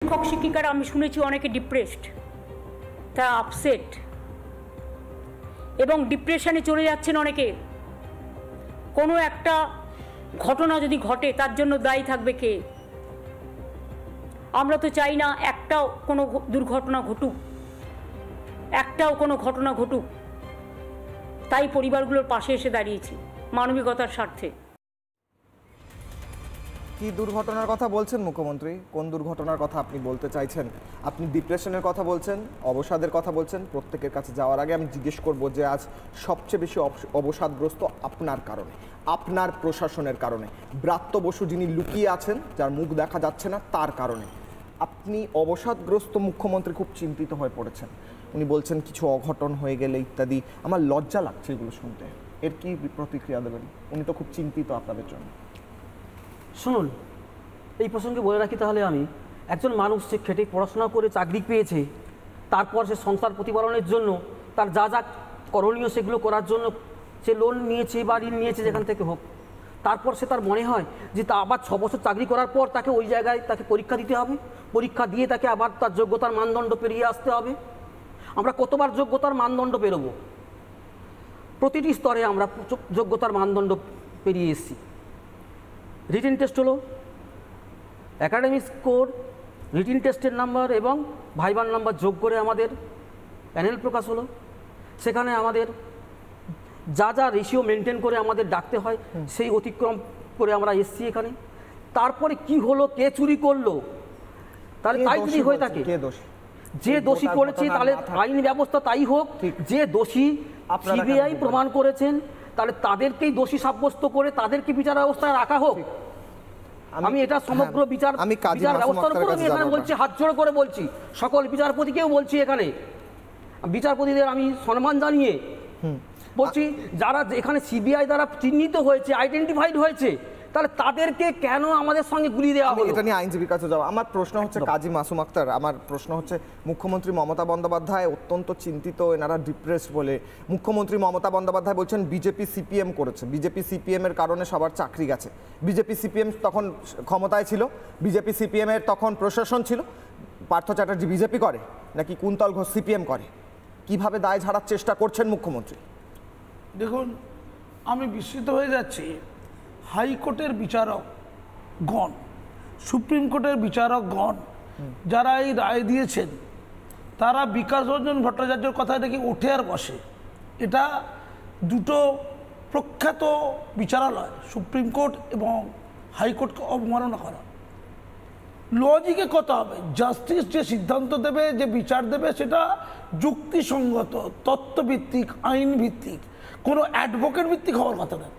শিক্ষক শিক্ষিকারা আমি শুনেছি অনেকে ডিপ্রেসড, তারা আপসেট এবং ডিপ্রেশনে চলে যাচ্ছেন অনেকে। কোনো একটা ঘটনা যদি ঘটে তার জন্য দায়ী থাকবে কে? আমরা তো চাই না একটাও কোনো দুর্ঘটনা ঘটুক, একটাও কোনো ঘটনা ঘটুক। তাই পরিবারগুলোর পাশে এসে দাঁড়িয়েছি মানবিকতার স্বার্থে। কি দুর্ঘটনার কথা বলছেন মুখ্যমন্ত্রী? কোন দুর্ঘটনার কথা আপনি বলতে চাইছেন? আপনি ডিপ্রেশনের কথা বলছেন, অবসাদের কথা বলছেন। প্রত্যেকের কাছে যাওয়ার আগে আমি জিজ্ঞেস করব যে আজ সবচেয়ে বেশি অবসাদগ্রস্ত আপনার কারণে, আপনার প্রশাসনের কারণে, ব্রাত্য বসু যিনি লুকিয়ে আছেন, যার মুখ দেখা যাচ্ছে না, তার কারণে আপনি অবসাদগ্রস্ত মুখ্যমন্ত্রী খুব চিন্তিত হয়ে পড়েছেন। উনি বলছেন কিছু অঘটন হয়ে গেলে ইত্যাদি। আমার লজ্জা লাগছে এগুলো শুনতে। এর কি প্রতিক্রিয়া দেবেন? উনি তো খুব চিন্তিত আপনাদের জন্য। শুনুন, এই প্রসঙ্গে বলে রাখি তাহলে, আমি একজন মানুষ সে খেটে পড়াশোনা করে চাকরি পেয়েছে, তারপর সে সংসার প্রতিপালনের জন্য তার যা যা করণীয় সেগুলো করার জন্য সে লোন নিয়েছে বা ঋণ নিয়েছে যেখান থেকে হোক, তারপর সে তার মনে হয় যে তা আবার 6 বছর চাকরি করার পর তাকে ওই জায়গায় তাকে পরীক্ষা দিতে হবে, পরীক্ষা দিয়ে তাকে আবার তার যোগ্যতার মানদণ্ড পেরিয়ে আসতে হবে। আমরা কতবার যোগ্যতার মানদণ্ড পেরোবো? প্রতিটি স্তরে আমরা যোগ্যতার মানদণ্ড পেরিয়ে এসেছি। রিটিন টেস্ট হলো, অ্যাকাডেমিক স্কোর, রিটিন টেস্টের নাম্বার এবং ভাইবার নাম্বার যোগ করে আমাদের প্যানেল প্রকাশ হলো। সেখানে আমাদের যা যা রেশিও মেনটেন করে আমাদের ডাকতে হয় সেই অতিক্রম করে আমরা এসছি এখানে। তারপরে কি হলো, কে চুরি করলো, তাহলে তাই যদি হয়ে থাকে, যে দোষী করেছে তাহলে আইন ব্যবস্থা তাই হোক। যে দোষী সিবিআই প্রমাণ করেছেন তাহলে তাদেরকেই দোষী সাব্যস্ত করে তাদেরকে বিচার ব্যবস্থায় রাখা হোক। আমি এটা সমগ্র বিচার ব্যবস্থার উপর আমি এখানে বলছি, হাত জোড় করে বলছি, সকল বিচারপতিকেও বলছি, এখানে বিচারপতিদের আমি সম্মান জানিয়ে বলছি, যারা এখানে সিবিআই দ্বারা চিহ্নিত হয়েছে, আইডেন্টিফাইড হয়েছে, তাহলে তাদেরকে কেন আমাদের সঙ্গে গুলি দেওয়া হলো? এটা নিয়ে আইনজীবীর কাছে যাও। আমার প্রশ্ন হচ্ছে, কাজী মাসুম আক্তার, আমার প্রশ্ন হচ্ছে, মুখ্যমন্ত্রী মমতা বন্দ্যোপাধ্যায় অত্যন্ত চিন্তিত, এনারা ডিপ্রেসড বলে। মুখ্যমন্ত্রী মমতা বন্দ্যোপাধ্যায় বলছেন বিজেপি সিপিএম করেছে, বিজেপি সিপিএম এর কারণে সবার চাকরি গেছে। বিজেপি সিপিএম তখন ক্ষমতায় ছিল, বিজেপি সিপিএম এর তখন প্রশাসন ছিল। পার্থ চ্যাটার্জি বিজেপি করে নাকি কুন্তল ঘোষ সিপিএম করে? কিভাবে দায় ঝাড়ার চেষ্টা করছেন মুখ্যমন্ত্রী? দেখুন, আমি বিস্মিত হয়ে যাচ্ছি। হাইকোর্টের বিচারকগণ, সুপ্রিম কোর্টের বিচারকগণ যারা এই রায় দিয়েছেন, তারা বিকাশ রঞ্জন ভট্টাচার্যের কথায় দেখি ওঠে আর বসে। এটা দুটো প্রখ্যাত বিচারালয়, সুপ্রিম কোর্ট এবং হাইকোর্টকে অবমাননা করা। লজিকে কথা হবে, জাস্টিস যে সিদ্ধান্ত দেবে, যে বিচার দেবে, সেটা যুক্তিসঙ্গত, তত্ত্বভিত্তিক, আইন ভিত্তিক, কোনো অ্যাডভোকেট ভিত্তিক হওয়ার কথা নয়।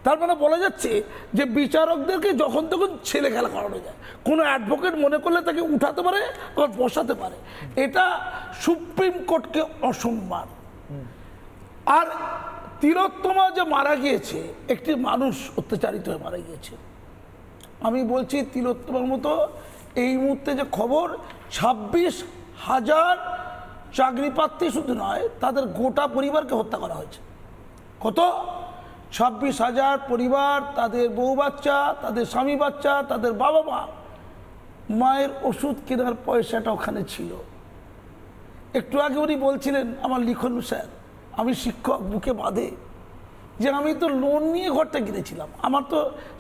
তার মানে বলা যাচ্ছে যে বিচারকদেরকে যখন তখন ছেলে খেলা করানো যায়। কোনো অ্যাডভোকেট মনে করলে তাকে উঠাতে পারে, আবার বসাতে পারে। এটা সুপ্রিম কোর্টকে অসম্মান। আর তিলোত্তমা যে মারা গিয়েছে, একটি মানুষ অত্যাচারিত হয়ে মারা গিয়েছে। আমি বলছি, তিলোত্তমার মতো এই মুহূর্তে যে খবর, 26,000 চাকরি প্রার্থী শুধু নয়, তাদের গোটা পরিবারকে হত্যা করা হয়েছে। কত? 26,000 পরিবার, তাদের বউ বাচ্চা, তাদের স্বামী বাচ্চা, তাদের বাবা মা। মায়ের ওষুধ কেনার পয়সাটা ওখানে ছিল। একটু আগে উনি বলছিলেন, আমার লিখন স্যার, আমি শিক্ষক, বুকে বাঁধে, যে আমি তো লোন নিয়ে ঘরটা কিনেছিলাম, আমার তো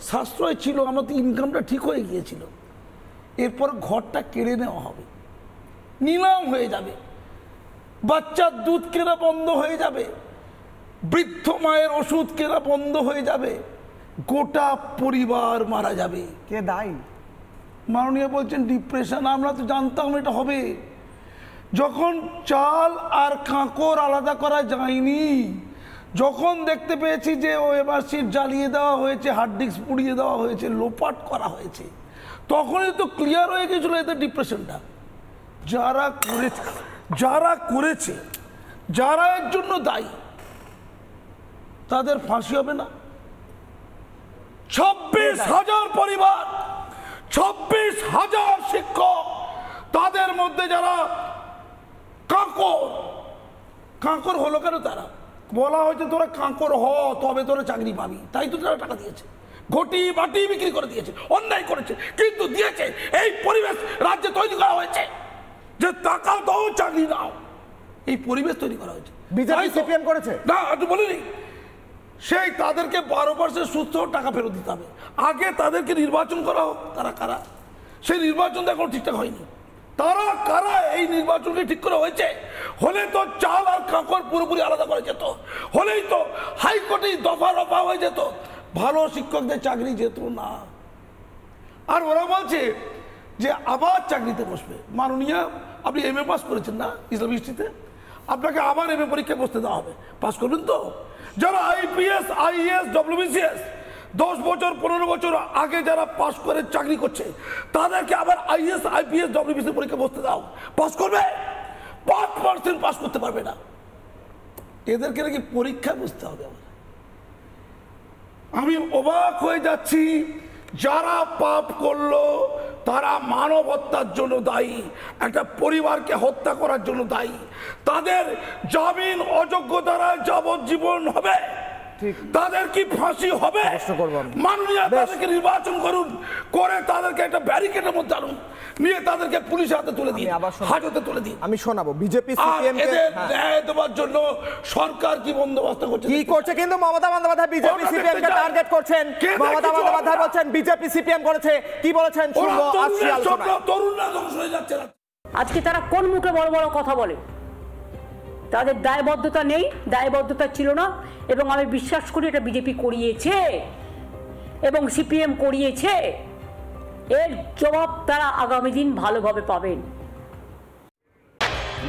সাশ্রয় ছিল, আমার তো ইনকামটা ঠিক হয়ে গিয়েছিল। এরপর ঘরটা কেড়ে নেওয়া হবে, নিলাম হয়ে যাবে, বাচ্চার দুধ কেনা বন্ধ হয়ে যাবে, বৃদ্ধ মায়ের ওষুধ কেনা বন্ধ হয়ে যাবে, গোটা পরিবার মারা যাবে। কে দায়ী? মাননীয় বলছেন ডিপ্রেশন। আমরা তো জানতাম এটা হবে। যখন চাল আর কাঁকর আলাদা করা যায়নি, যখন দেখতে পেয়েছি যে ওএমআর শিট জ্বালিয়ে দেওয়া হয়েছে, হার্ড ডিস্ক পুড়িয়ে দেওয়া হয়েছে, লোপাট করা হয়েছে, তখনই তো ক্লিয়ার হয়ে গেছিল এতে ডিপ্রেশনটা। যারা করেছে, যারা এর জন্য দায়ী, তাদের ফাঁসি হবে না? 26,000 পরিবার, 26,000 শিক্ষক, তাদের মধ্যে যারা কাঁকর হলো কেন? তারা বলা হয়েছে তোরা কাঁকর হ, তবে তোরা চাকরি পাবি, তাই তো তারা টাকা দিয়েছে। ঘটি বাটি বিক্রি করে দিয়েছে, অন্যায় করেছে, কিন্তু দিয়েছে এই পরিবেশ রাজ্যে তৈরি করা হয়েছে যে টাকা দাও চাকরি নাও, এই পরিবেশ তৈরি করা হয়েছে। বিজেপি সিপিএম করেছে না, একটু বলিনি, সেই তাদেরকে 12% সুস্থ টাকা ফেরত দিতে হবে। আগে তাদেরকে নির্বাচন করা হোক, তারা কারা, সেই নির্বাচন তো এখন ঠিকঠাক হয়নি। তারা কারা এই নির্বাচনকে ঠিক করা হয়েছে, হলে তো চাল আর কাঁকড় পুরোপুরি আলাদা করা যেত, হলেই তো হাইকোর্টে দফা রফা হয়ে যেত, ভালো শিক্ষকদের চাকরি যেত না। আর ওরা বলছে যে আবার চাকরিতে বসবে। মাননীয়, আপনি এমএ পাস করেছেন না ইসলাম হিস্ট্রিতে, আপনাকে আবার এমএ পরীক্ষায় বসতে দেওয়া হবে, পাস করবেন তো? যারা আইপিএস আইএএস ডব্লিউবিসিএস 10 বছর 15 বছর আগে যারা পাস করে চাকরি করছে, তাদেরকে আবার আইএস আইপিএস ডব্লিউবিসি পরীক্ষা বসতে দাও, পাস করবে? 5% পাস করতে পারবে না, এদেরকে নাকি পরীক্ষা বসতে হবে। আমি অবাক হয়ে যাচ্ছি, যারা পাপ করলো তারা মানব হত্যার জন্য দায়ী, একটা পরিবারকে হত্যা করার জন্য দায়ী, তাদের জামিন অযোগ্য দ্বারা যাবজ্জীবন হবে, তাদের কি ফাঁসি হবে? মাননীয়, তাদেরকে নির্বাচন করুন, করে তাদেরকে একটা ব্যারিকেডের মধ্যে আনুন, নিয়ে তাদেরকে পুলিশের হাতে তুলে দিন, হাজতে তুলে দিন। আমি শোনাবো বিজেপি সিপিএম কে ন্যায় দেওয়ার জন্য সরকার কি বন্দোবস্ত করছে, কি করছে। কিন্তু মমতা বন্দ্যোপাধ্যায় বিজেপি সিপিএম কে টার্গেট করছেন। মমতা বন্দ্যোপাধ্যায় বলছেন বিজেপি সিপিএম করেছে, কি বলেছেন শুনবো আজকে আলোচনায়। তরুণরা ধ্বংস হয়ে যাচ্ছে। আজকে তারা কোন মুখে বড় বড় কথা বলে? তাদের দায়বদ্ধতা নেই, দায়বদ্ধতা ছিল না, এবং আমি বিশ্বাস করি এটা বিজেপি করিয়েছে এবং সিপিএম করিয়েছে। এর জবাব তারা আগামী দিন ভালোভাবে পাবেন।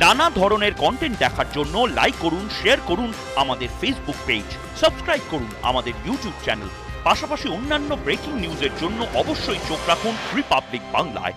নানা ধরনের কন্টেন্ট দেখার জন্য লাইক করুন, শেয়ার করুন আমাদের ফেসবুক পেজ, সাবস্ক্রাইব করুন আমাদের ইউটিউব চ্যানেল। পাশাপাশি অন্যান্য ব্রেকিং নিউজের জন্য অবশ্যই চোখ রাখুন রিপাবলিক বাংলায়।